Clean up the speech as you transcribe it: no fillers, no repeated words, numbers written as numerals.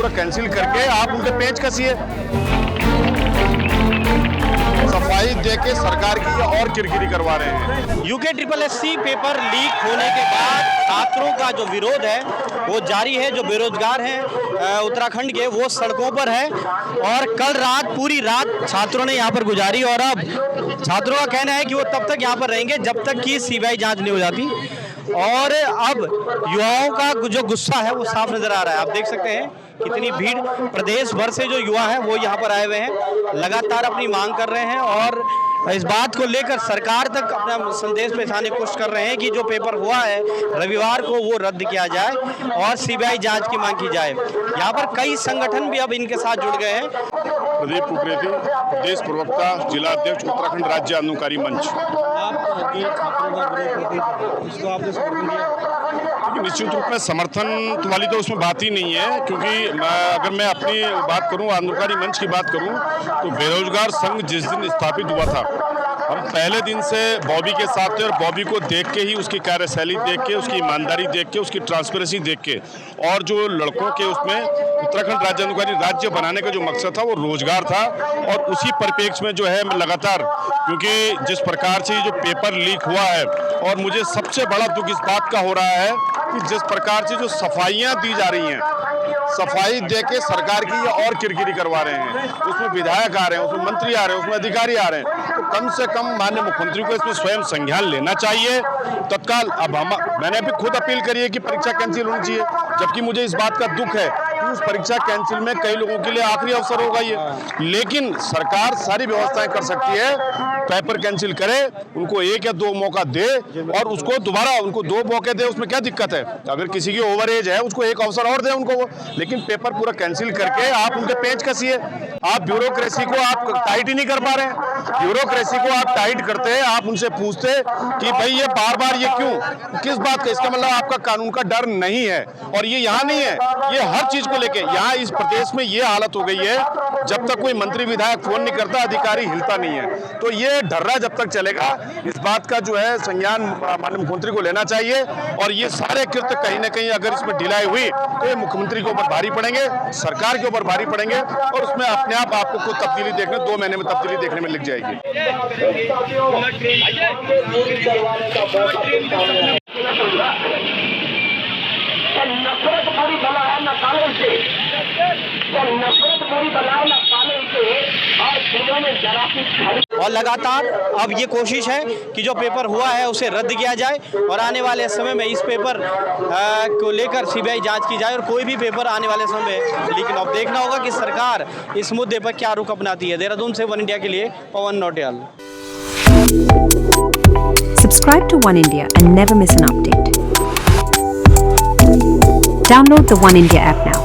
पूरा कैंसिल करके आप उनके पेच कसिए। सफाई देके सरकार की ये और किरकिरी करवा रहे हैं। यूके पेपर लीक होने के बाद छात्रों का जो विरोध है वो जारी है। जो बेरोजगार हैं उत्तराखंड के, वो सड़कों पर है और कल रात पूरी रात छात्रों ने यहाँ पर गुजारी और अब छात्रों का कहना है कि वो तब तक यहाँ पर रहेंगे जब तक कि सीबीआई जांच नहीं हो जाती। और अब युवाओं का जो गुस्सा है वो साफ नजर आ रहा है। आप देख सकते हैं कितनी भीड़, प्रदेश भर से जो युवा हैं वो यहाँ पर आए हुए हैं, लगातार अपनी मांग कर रहे हैं और इस बात को लेकर सरकार तक अपना संदेश पहुंचाने की कोशिश कर रहे हैं कि जो पेपर हुआ है रविवार को वो रद्द किया जाए और सीबीआई जांच की मांग की जाए। यहाँ पर कई संगठन भी अब इनके साथ जुड़ गए हैं। प्रदीप कुकरेती, प्रदेश प्रवक्ता, जिला अध्यक्ष, उत्तराखंड राज्य आंदोलनकारी मंच। निश्चित रूप में समर्थन वाली तो उसमें बात ही नहीं है, क्योंकि अगर मैं अपनी बात करूं, आंदोलनकारी मंच की बात करूं, तो बेरोजगार संघ जिस दिन स्थापित हुआ था, हम पहले दिन से बॉबी के साथ थे और बॉबी को देख के ही, उसकी कार्यशैली देख के, उसकी ईमानदारी देख के, उसकी ट्रांसपेरेंसी देख के, और जो लड़कों के उसमें उत्तराखंड राज्य आंदोलनकारी राज्य बनाने का जो मकसद था वो रोजगार था। और उसी परिप्रेक्ष्य में जो है लगातार, क्योंकि जिस प्रकार से जो पेपर लीक हुआ है, और मुझे सबसे बड़ा दुख इस बात का हो रहा है कि जिस प्रकार से जो सफाइयाँ दी जा रही हैं, सफाई देके सरकार की ये और किरकिरी करवा रहे हैं। उसमें विधायक आ रहे हैं, उसमें मंत्री आ रहे हैं, उसमें अधिकारी आ रहे हैं, तो कम से कम माननीय मुख्यमंत्री को इसमें स्वयं संज्ञान लेना चाहिए तत्काल। अब मैंने अभी खुद अपील करी है कि परीक्षा कैंसिल होनी चाहिए, जबकि मुझे इस बात का दुख है कि उस परीक्षा कैंसिल में कई लोगों के लिए आखिरी अवसर होगा ये, लेकिन सरकार सारी व्यवस्थाएं कर सकती है। पेपर कैंसिल करे, उनको 1 या 2 मौका दे और उसको दोबारा उनको 2 मौके दे, उसमें क्या दिक्कत है। अगर किसी की ओवर एज है उसको 1 अवसर और दे उनको वो, लेकिन पेपर पूरा कैंसिल करके आप उनके पेच कसिए। आप ब्यूरोक्रेसी को आप टाइट ही नहीं कर पा रहे हैं। ब्यूरोक्रेसी को आप टाइट करते, आप उनसे पूछते कि भाई ये बार बार ये क्यों, किस बात का, इसका मतलब आपका कानून का डर नहीं है। और ये यहाँ नहीं है, ये हर चीज को लेके यहाँ इस प्रदेश में ये हालत हो गई है, जब तक कोई मंत्री विधायक फोन नहीं करता, अधिकारी हिलता नहीं है। तो ये ढर्रा जब तक चलेगा, इस बात का जो है संज्ञान माननीय मुख्यमंत्री को लेना चाहिए। और ये सारे कृत्य कहीं ना कहीं अगर इसमें ढिलाई हुई तो ये मुख्यमंत्री के ऊपर भारी पड़ेंगे, सरकार के ऊपर भारी पड़ेंगे, और उसमें अपने आप आपको खुद तब्दीली देखने 2 महीने में तब्दीली देखने में लग जाएगी। नफरत पूरी बला है न कानून से, नफरत पूरी बला है न कानून से, और दिलों में जरा सी। और लगातार अब ये कोशिश है कि जो पेपर हुआ है उसे रद्द किया जाए और आने वाले समय में इस पेपर को लेकर सीबीआई जांच की जाए और कोई भी पेपर आने वाले समय में। लेकिन अब देखना होगा कि सरकार इस मुद्दे पर क्या रुख अपनाती है। देहरादून से वन इंडिया के लिए पवन Nautiyal. Subscribe to One India and never miss an update. Download the One India app now.